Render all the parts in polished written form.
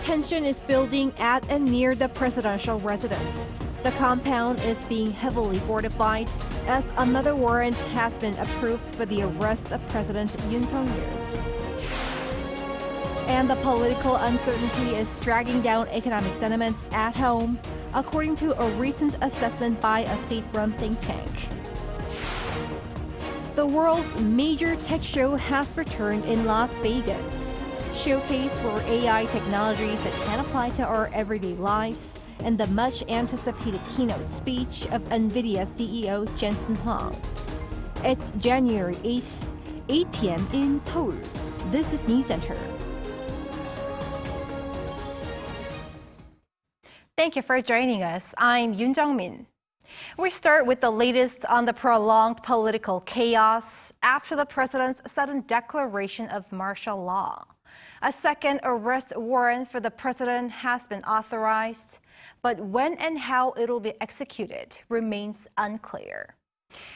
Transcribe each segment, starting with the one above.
Tension is building at and near the presidential residence. The compound is being heavily fortified as another warrant has been approved for the arrest of President Yoon. And the political uncertainty is dragging down economic sentiments at home, according to a recent assessment by a state-run think tank. The world's major tech show has returned in Las Vegas. Showcase for AI technologies that can apply to our everyday lives, and the much-anticipated keynote speech of NVIDIA CEO Jensen Huang. It's January 8th, 8 p.m. in Seoul. This is Newscenter. Thank you for joining us. I'm Yoon Min. We start with the latest on the prolonged political chaos after the president's sudden declaration of martial law. A second arrest warrant for the president has been authorized, but when and how it will be executed remains unclear.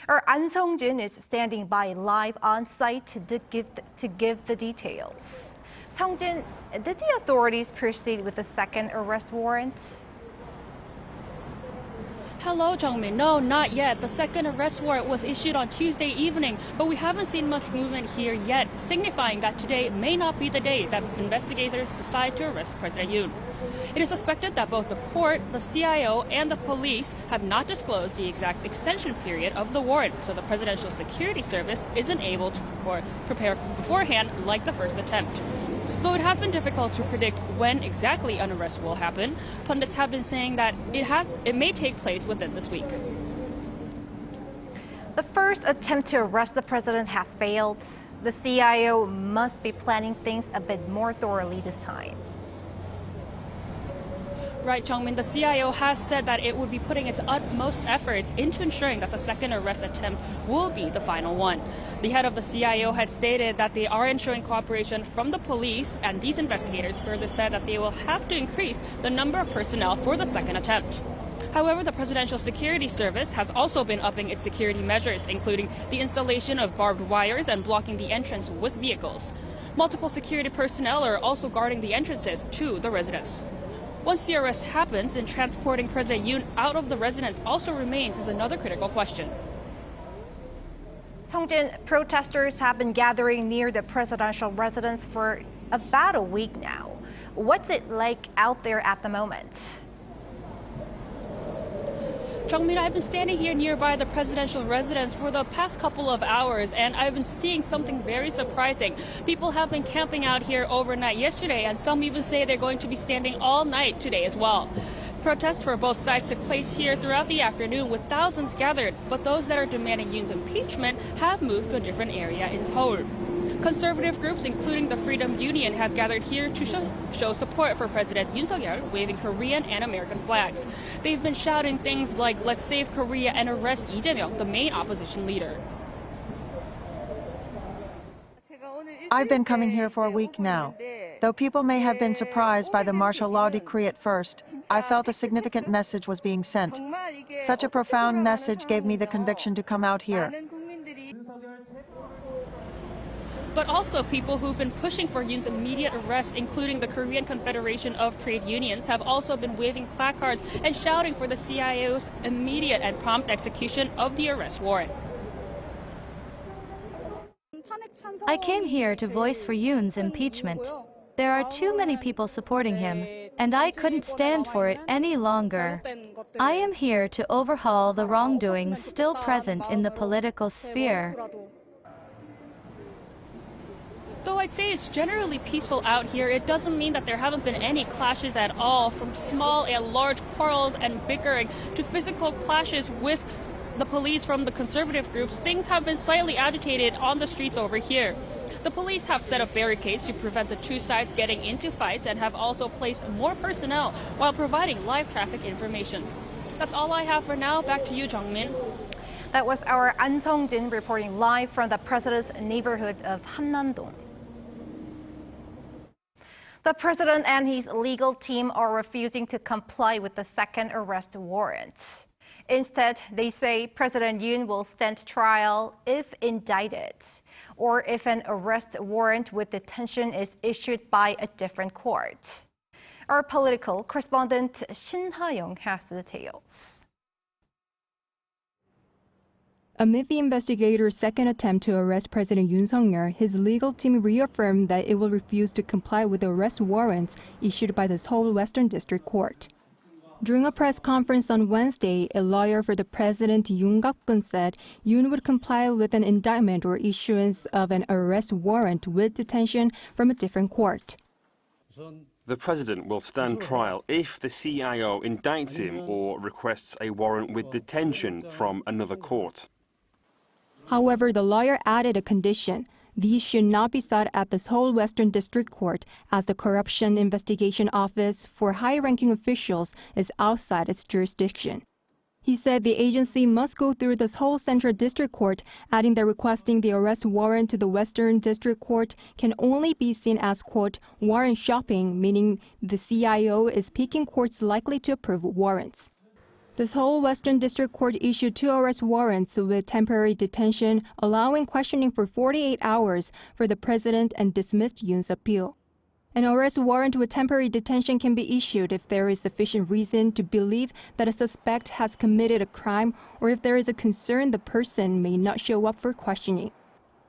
Our An Song-jin is standing by live on site to give the details. Song-jin, did the authorities proceed with the second arrest warrant? Hello, Jungmin. No, not yet. The second arrest warrant was issued on Tuesday evening, but we haven't seen much movement here yet, signifying that today may not be the day that investigators decide to arrest President Yoon. It is suspected that both the court, the CIO, and the police have not disclosed the exact extension period of the warrant, so the Presidential Security Service isn't able to prepare beforehand like the first attempt. Though it has been difficult to predict when exactly an arrest will happen, pundits have been saying that it may take place within this week. The first attempt to arrest the president has failed. The CIO must be planning things a bit more thoroughly this time. Right, Jungmin, the CIO has said that it would be putting its utmost efforts into ensuring that the second arrest attempt will be the final one. The head of the CIO had stated that they are ensuring cooperation from the police, and these investigators further said that they will have to increase the number of personnel for the second attempt. However, the Presidential Security Service has also been upping its security measures, including the installation of barbed wires and blocking the entrance with vehicles. Multiple security personnel are also guarding the entrances to the residence. Once the arrest happens, and transporting President Yoon out of the residence also remains as another critical question. Song-jin, protesters have been gathering near the presidential residence for about a week now. What's it like out there at the moment? Jungmin, I've been standing here nearby the presidential residence for the past couple of hours, and I've been seeing something very surprising. People have been camping out here overnight yesterday, and some even say they're going to be standing all night today as well. Protests for both sides took place here throughout the afternoon with thousands gathered, but those that are demanding Yoon's impeachment have moved to a different area in Seoul. Conservative groups, including the Freedom Union, have gathered here to show support for President Yoon, waving Korean and American flags. They've been shouting things like, "Let's save Korea and arrest Lee Jae-myung," the main opposition leader. I've been coming here for a week now. Though people may have been surprised by the martial law decree at first, I felt a significant message was being sent. Such a profound message gave me the conviction to come out here. But also people who've been pushing for Yoon's immediate arrest, including the Korean Confederation of Trade Unions, have also been waving placards and shouting for the CIO's immediate and prompt execution of the arrest warrant. I came here to voice for Yoon's impeachment. There are too many people supporting him, and I couldn't stand for it any longer. I am here to overhaul the wrongdoings still present in the political sphere. Though I'd say it's generally peaceful out here, it doesn't mean that there haven't been any clashes at all, from small and large quarrels and bickering to physical clashes with the police from the conservative groups. Things have been slightly agitated on the streets over here. The police have set up barricades to prevent the two sides getting into fights and have also placed more personnel while providing live traffic information. That's all I have for now. Back to you, Jungmin. That was our An Song-jin reporting live from the president's neighborhood of Hamnam-dong. The president and his legal team are refusing to comply with the second arrest warrant. Instead, they say President Yoon will stand trial if indicted, or if an arrest warrant with detention is issued by a different court. Our political correspondent Shin Ha-young has the details. Amid the investigators' second attempt to arrest President Yoon Suk-yeol, his legal team reaffirmed that it will refuse to comply with the arrest warrants issued by the Seoul Western District Court. During a press conference on Wednesday, a lawyer for the president, Yoon said Yoon would comply with an indictment or issuance of an arrest warrant with detention from a different court. The president will stand trial if the CIO indicts him or requests a warrant with detention from another court. However, the lawyer added a condition. These should not be sought at the Seoul Western District Court, as the Corruption Investigation Office for high-ranking officials is outside its jurisdiction. He said the agency must go through the Seoul Central District Court, adding that requesting the arrest warrant to the Western District Court can only be seen as, quote, warrant shopping, meaning the CIO is picking courts likely to approve warrants. The Seoul Western District Court issued 2 arrest warrants with temporary detention, allowing questioning for 48 hours for the president, and dismissed Yoon's appeal. An arrest warrant with temporary detention can be issued if there is sufficient reason to believe that a suspect has committed a crime or if there is a concern the person may not show up for questioning.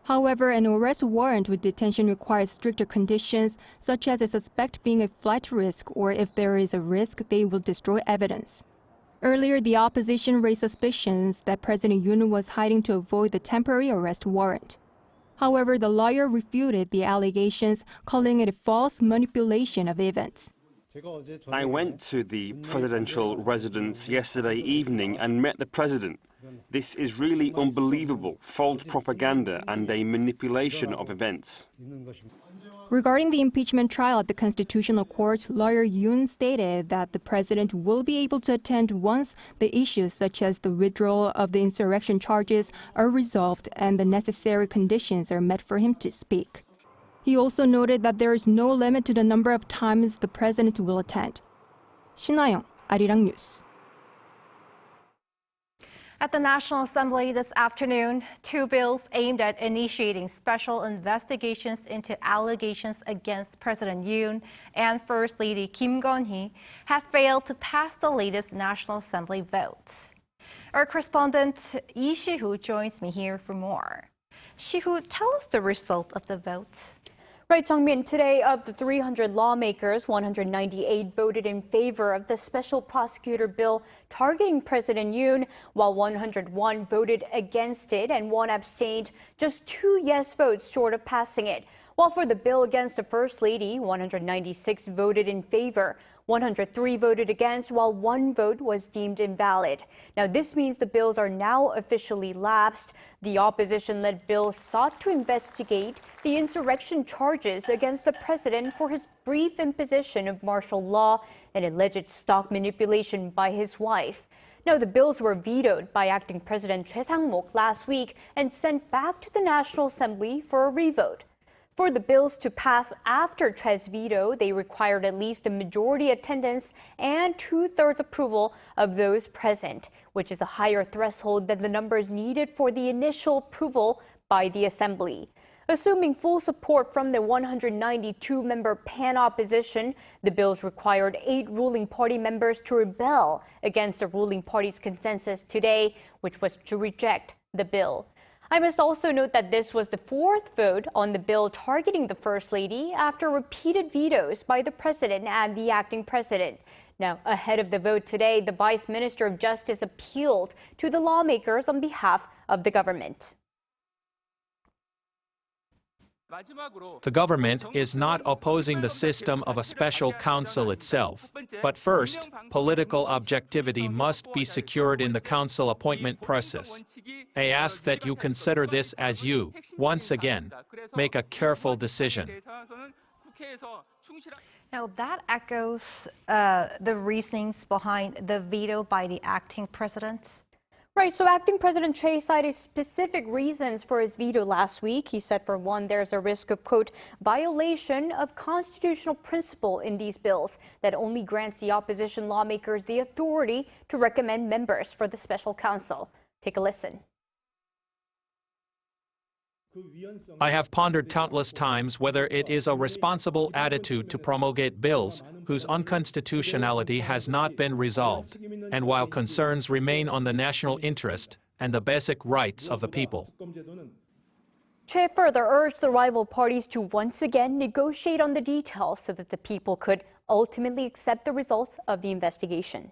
However, an arrest warrant with detention requires stricter conditions, such as a suspect being a flight risk or if there is a risk they will destroy evidence. Earlier, the opposition raised suspicions that President Yoon was hiding to avoid the temporary arrest warrant. However, the lawyer refuted the allegations, calling it a false manipulation of events. I went to the presidential residence yesterday evening and met the president. This is really unbelievable, false propaganda and a manipulation of events. Regarding the impeachment trial at the Constitutional Court, lawyer Yoon stated that the president will be able to attend once the issues such as the withdrawal of the insurrection charges are resolved and the necessary conditions are met for him to speak. He also noted that there is no limit to the number of times the president will attend. Shin Ha-young, Arirang News. At the National Assembly this afternoon, 2 bills aimed at initiating special investigations into allegations against President Yoon and First Lady Kim Gon-hee have failed to pass the latest National Assembly vote. Our correspondent Lee Si-hoo joins me here for more. Si-hoo, tell us the result of the vote. Right, Jung-min, today of the 300 lawmakers, 198 voted in favor of the special prosecutor bill targeting President Yoon, while 101 voted against it and 1 abstained, just 2 yes votes short of passing it. While for the bill against the First Lady, 196 voted in favor. 103 voted against, while 1 vote was deemed invalid. Now, this means the bills are now officially lapsed. The opposition-led bill sought to investigate the insurrection charges against the president for his brief imposition of martial law and alleged stock manipulation by his wife. Now, the bills were vetoed by acting President Choi Sang-mok last week and sent back to the National Assembly for a revote. For the bills to pass after Choi's veto, they required at least a majority attendance and 2/3 approval of those present, which is a higher threshold than the numbers needed for the initial approval by the Assembly. Assuming full support from the 192-member PAN opposition, the bills required 8 ruling party members to rebel against the ruling party's consensus today, which was to reject the bill. I must also note that this was the 4th vote on the bill targeting the First Lady after repeated vetoes by the president and the acting president. Now, ahead of the vote today, the Vice Minister of Justice appealed to the lawmakers on behalf of the government. The government is not opposing the system of a special counsel itself. But first, political objectivity must be secured in the counsel appointment process. I ask that you consider this as you, once again, make a careful decision. Now, that echoes the reasonings behind the veto by the acting president. Right, so acting President Choi cited specific reasons for his veto last week. He said, for one, there's a risk of, quote, violation of constitutional principle in these bills that only grants the opposition lawmakers the authority to recommend members for the special counsel. Take a listen. I have pondered countless times whether it is a responsible attitude to promulgate bills whose unconstitutionality has not been resolved, and while concerns remain on the national interest and the basic rights of the people. Che further urged the rival parties to once again negotiate on the details so that the people could ultimately accept the results of the investigation.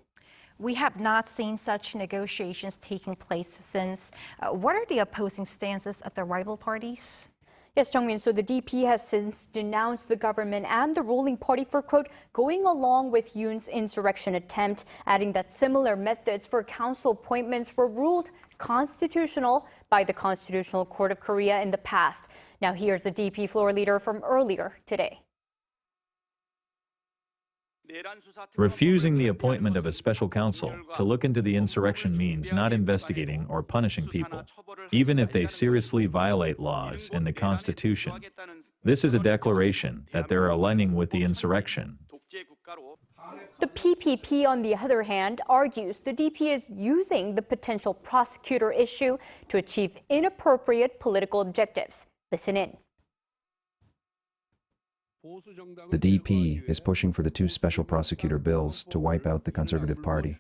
We have not seen such negotiations taking place since. What are the opposing stances of the rival parties? Yes, Jung-min, so the DP has since denounced the government and the ruling party for, quote, going along with Yoon's insurrection attempt, adding that similar methods for council appointments were ruled constitutional by the Constitutional Court of Korea in the past. Now here's the DP floor leader from earlier today. Refusing the appointment of a special counsel to look into the insurrection means not investigating or punishing people, even if they seriously violate laws and the Constitution. This is a declaration that they're aligning with the insurrection. The PPP, on the other hand, argues the DP is using the potential prosecutor issue to achieve inappropriate political objectives. Listen in. The DP is pushing for the 2 special prosecutor bills to wipe out the Conservative Party.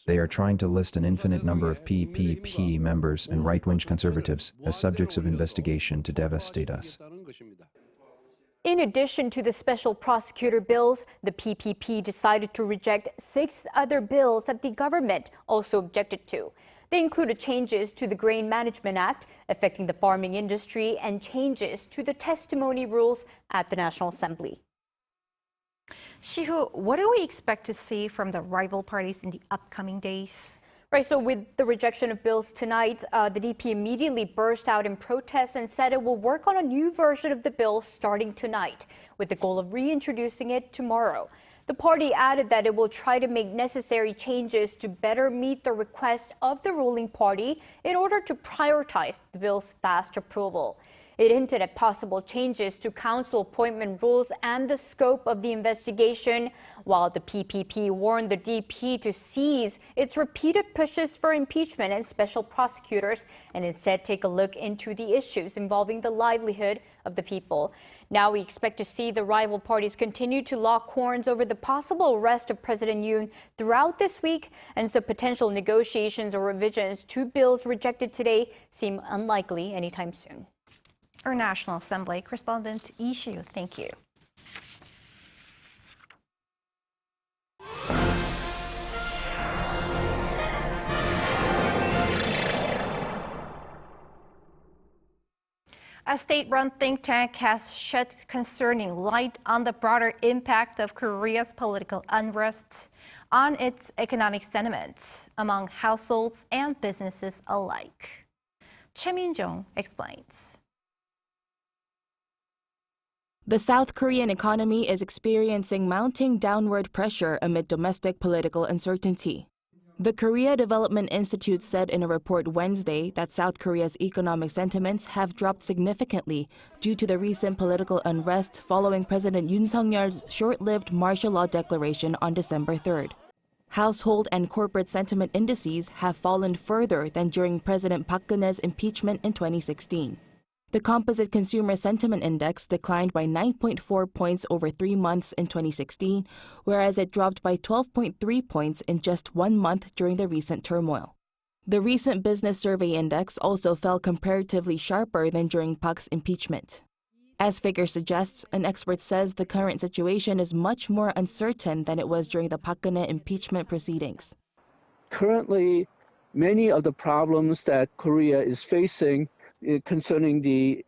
They are trying to list an infinite number of PPP members and right-wing conservatives as subjects of investigation to devastate us. In addition to the special prosecutor bills, the PPP decided to reject 6 other bills that the government also objected to. They included changes to the Grain Management Act affecting the farming industry and changes to the testimony rules at the National Assembly. Shihu, what do we expect to see from the rival parties in the upcoming days? Right, so with the rejection of bills tonight, the DP immediately burst out in protest and said it will work on a new version of the bill starting tonight, with the goal of reintroducing it tomorrow. The party added that it will try to make necessary changes to better meet the request of the ruling party in order to prioritize the bill's fast approval. It hinted at possible changes to council appointment rules and the scope of the investigation, while the PPP warned the DP to cease its repeated pushes for impeachment and special prosecutors and instead take a look into the issues involving the livelihood of the people. Now we expect to see the rival parties continue to lock horns over the possible arrest of President Yoon throughout this week, and so potential negotiations or revisions to bills rejected today seem unlikely anytime soon. Our National Assembly correspondent Lee Shu, thank you. A state-run think tank has shed concerning light on the broader impact of Korea's political unrest on its economic sentiment among households and businesses alike. Choi Min-jung explains. The South Korean economy is experiencing mounting downward pressure amid domestic political uncertainty. The Korea Development Institute said in a report Wednesday that South Korea's economic sentiments have dropped significantly due to the recent political unrest following President Yoon Suk-yeol's short-lived martial law declaration on December 3rd. Household and corporate sentiment indices have fallen further than during President Park Geun-hye's impeachment in 2016. The Composite Consumer Sentiment Index declined by 9.4 points over 3 months in 2016, whereas it dropped by 12.3 points in just 1 month during the recent turmoil. The recent Business Survey Index also fell comparatively sharper than during Park's impeachment. As figure suggests, an expert says the current situation is much more uncertain than it was during the Park Geun-hye impeachment proceedings. Currently, many of the problems that Korea is facing concerning the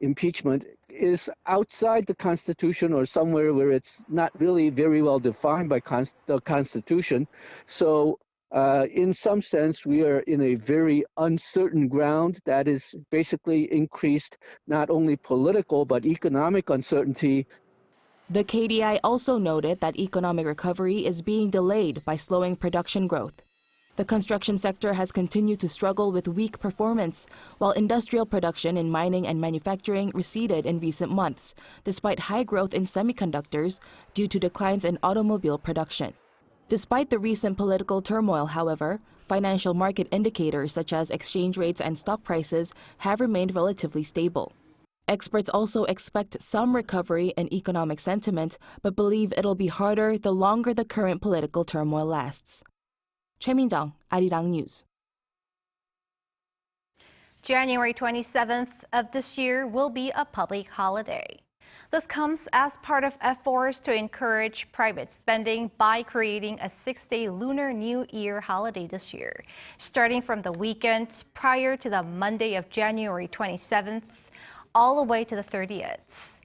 impeachment is outside the Constitution or somewhere where it's not really very well defined by the Constitution. So in some sense, we are in a very uncertain ground that is basically increased not only political but economic uncertainty. The KDI also noted that economic recovery is being delayed by slowing production growth. The construction sector has continued to struggle with weak performance, while industrial production in mining and manufacturing receded in recent months, despite high growth in semiconductors due to declines in automobile production. Despite the recent political turmoil, however, Financial market indicators such as exchange rates and stock prices have remained relatively stable. Experts also expect some recovery in economic sentiment, but believe it'll be harder the longer the current political turmoil lasts. Choi Min-jung, Arirang News. January 27th of this year will be a public holiday. This comes as part of efforts to encourage private spending by creating a 6-day Lunar New Year holiday this year, starting from the weekend prior to the Monday of January 27th, all the way to the 30th.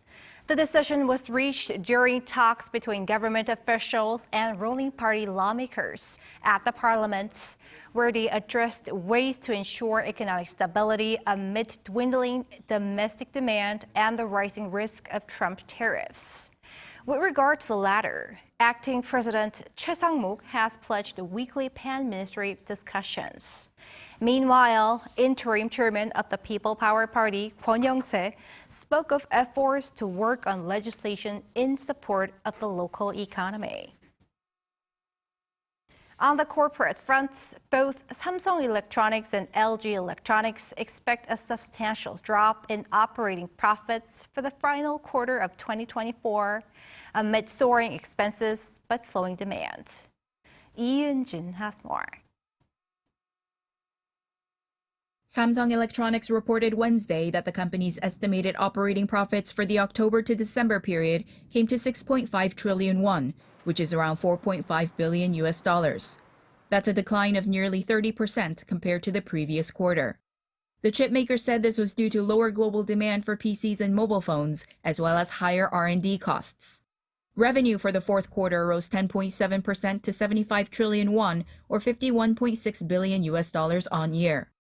The decision was reached during talks between government officials and ruling party lawmakers at the parliament, where they addressed ways to ensure economic stability amid dwindling domestic demand and the rising risk of Trump tariffs. With regard to the latter, acting President Choi Sang-mok has pledged weekly pan-ministry discussions. Meanwhile, interim chairman of the People Power Party, Kwon Young-se, spoke of efforts to work on legislation in support of the local economy. On the corporate front, both Samsung Electronics and LG Electronics expect a substantial drop in operating profits for the final quarter of 2024 amid soaring expenses but slowing demand. Yoon has more. Samsung Electronics reported Wednesday that the company's estimated operating profits for the October to December period came to 6.5 trillion won, which is around $4.5 billion. That's a decline of nearly 30% compared to the previous quarter. The chipmaker said this was due to lower global demand for PCs and mobile phones, as well as higher R&D costs. Revenue for the fourth quarter rose 10.7% to 75 trillion won, or $51.6 billion on year.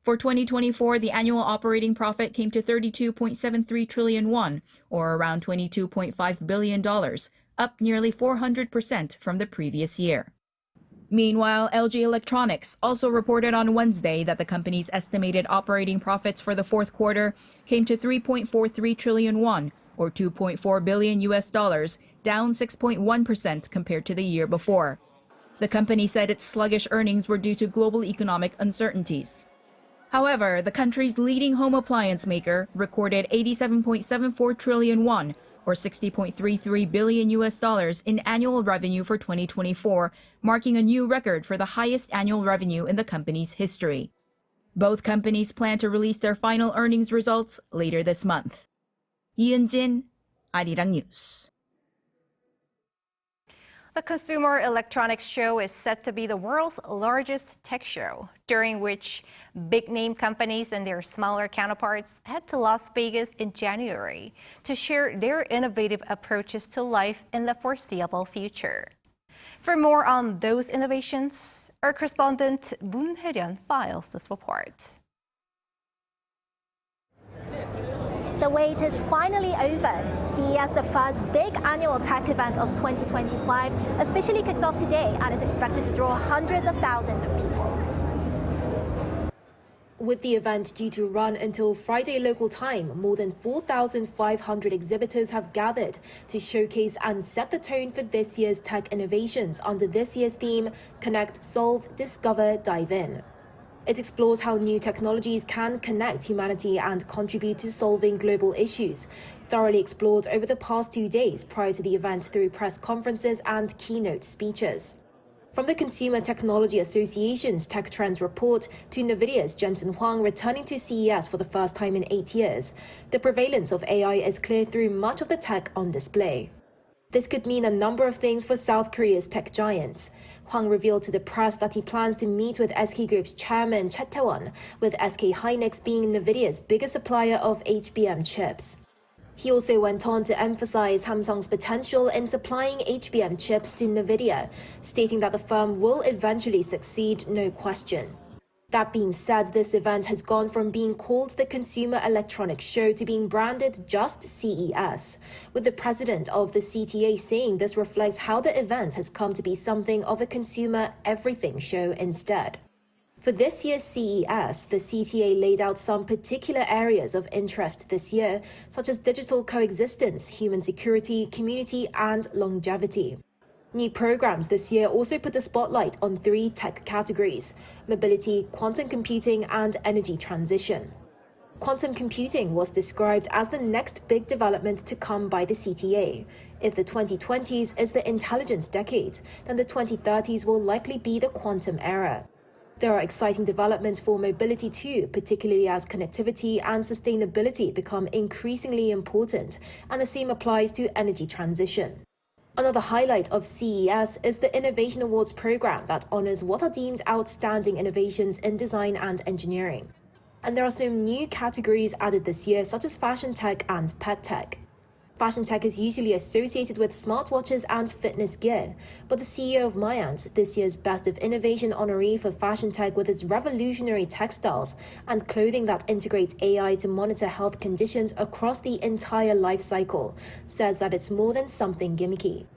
For 2024, the annual operating profit came to 32.73 trillion won, or around $22.5 billion, up nearly 400% from the previous year. Meanwhile, LG Electronics also reported on Wednesday that the company's estimated operating profits for the fourth quarter came to 3.43 trillion won, or $2.4 billion, down 6.1% compared to the year before. The company said its sluggish earnings were due to global economic uncertainties. However, the country's leading home appliance maker recorded 87.74 trillion won, or $60.33 billion in annual revenue for 2024, marking a new record for the highest annual revenue in the company's history. Both companies plan to release their final earnings results later this month. Yoon, Arirang News. The Consumer Electronics Show is set to be the world's largest tech show, during which big-name companies and their smaller counterparts head to Las Vegas in January to share their innovative approaches to life in the foreseeable future. For more on those innovations, our correspondent Moon Hae-ryun files this report. The wait is finally over. CES, the first big annual tech event of 2025, officially kicked off today and is expected to draw hundreds of thousands of people. With the event due to run until Friday local time, more than 4,500 exhibitors have gathered to showcase and set the tone for this year's tech innovations under this year's theme, Connect, Solve, Discover, Dive In. It explores how new technologies can connect humanity and contribute to solving global issues, thoroughly explored over the past 2 days prior to the event through press conferences and keynote speeches. From the Consumer Technology Association's Tech Trends report to NVIDIA's Jensen Huang returning to CES for the first time in 8 years, the prevalence of AI is clear through much of the tech on display. This could mean a number of things for South Korea's tech giants. Huang revealed to the press that he plans to meet with SK Group's chairman Chae Tae-won, with SK hynix being NVIDIA's biggest supplier of HBM chips. He also went on to emphasize Samsung's potential in supplying HBM chips to NVIDIA, stating that the firm will eventually succeed, no question. That being said, this event has gone from being called the Consumer Electronics Show to being branded just CES, with the president of the CTA saying this reflects how the event has come to be something of a consumer everything show instead. For this year's CES, the CTA laid out some particular areas of interest this year, such as digital coexistence, human security, community, and longevity. New programs this year also put the spotlight on 3 tech categories: mobility, quantum computing, and energy transition. Quantum computing was described as the next big development to come by the CTA. If the 2020s is the intelligence decade, then the 2030s will likely be the quantum era. There are exciting developments for mobility too, particularly as connectivity and sustainability become increasingly important, and the same applies to energy transition. Another highlight of CES is the Innovation Awards program that honors what are deemed outstanding innovations in design and engineering. And there are some new categories added this year, such as fashion tech and pet tech. Fashion tech is usually associated with smartwatches and fitness gear, but the CEO of Myant, this year's Best of Innovation honoree for fashion tech with its revolutionary textiles and clothing that integrates AI to monitor health conditions across the entire life cycle, says that it's more than something gimmicky.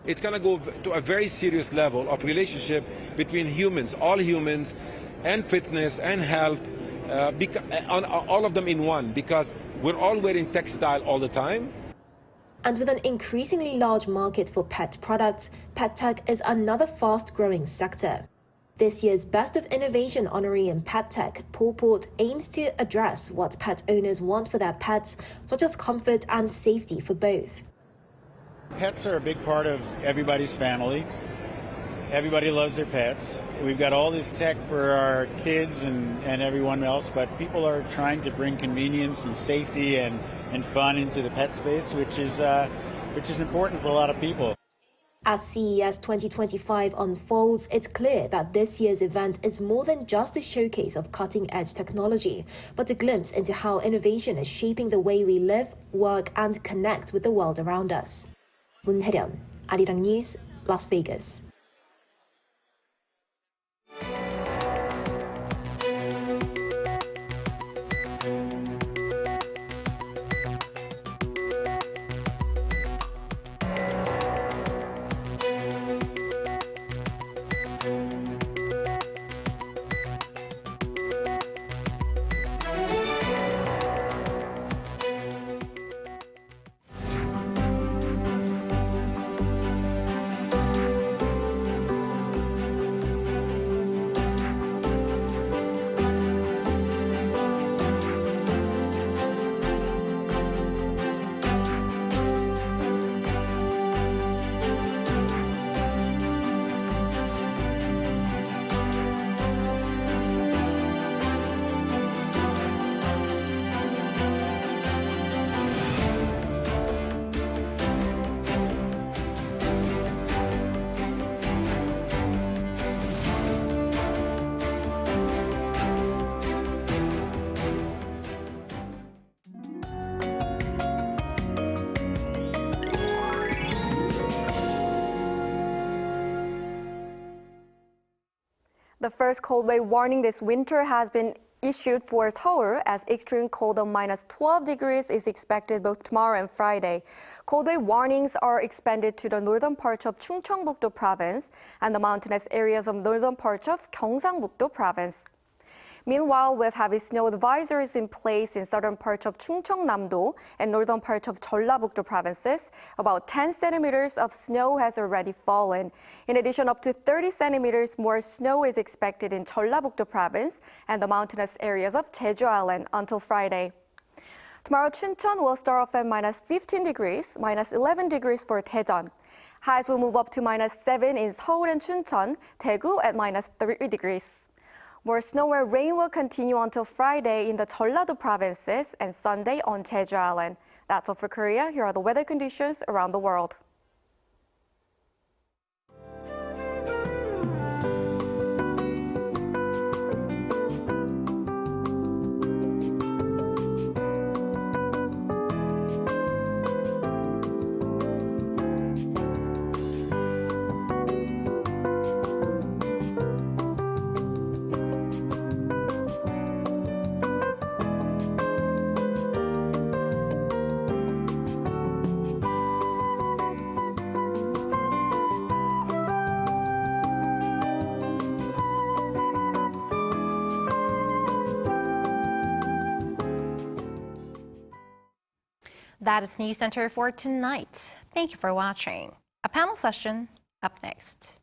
It's going to go to a very serious level of relationship between humans, all humans, and fitness and health, all of them in one, because we're all wearing textile all the time. And with an increasingly large market for pet products, pet tech is another fast-growing sector. This year's Best of Innovation honoree in pet tech, Paul Port, aims to address what pet owners want for their pets, such as comfort and safety for both. Pets are a big part of everybody's family. Everybody loves their pets. We've got all this tech for our kids and everyone else, but people are trying to bring convenience and safety and fun into the pet space, which is important for a lot of people. As CES 2025 unfolds, it's clear that this year's event is more than just a showcase of cutting-edge technology, but a glimpse into how innovation is shaping the way we live, work, and connect with the world around us. Moon Hae-ryun, Arirang News, Las Vegas. The first cold wave warning this winter has been issued for Seoul as extreme cold of -12 degrees is expected both tomorrow and Friday. Cold wave warnings are expanded to the northern parts of Chungcheongbuk-do province and the mountainous areas of northern parts of Gyeongsangbuk-do province. Meanwhile, with heavy snow advisories in place in southern parts of Chungcheongnam-do and northern parts of Jeollabuk-do provinces, about 10 centimeters of snow has already fallen. In addition, up to 30 centimeters more snow is expected in Jeollabuk-do province and the mountainous areas of Jeju Island until Friday. Tomorrow, Chuncheon will start off at -15 degrees, -11 degrees for Daejeon. Highs will move up to -7 in Seoul and Chuncheon, Daegu at -3 degrees. More snow and rain will continue until Friday in the Jeollado provinces and Sunday on Jeju Island. That's all for Korea. Here are the weather conditions around the world. That is Newscenter for tonight. Thank you for watching. A panel session up next.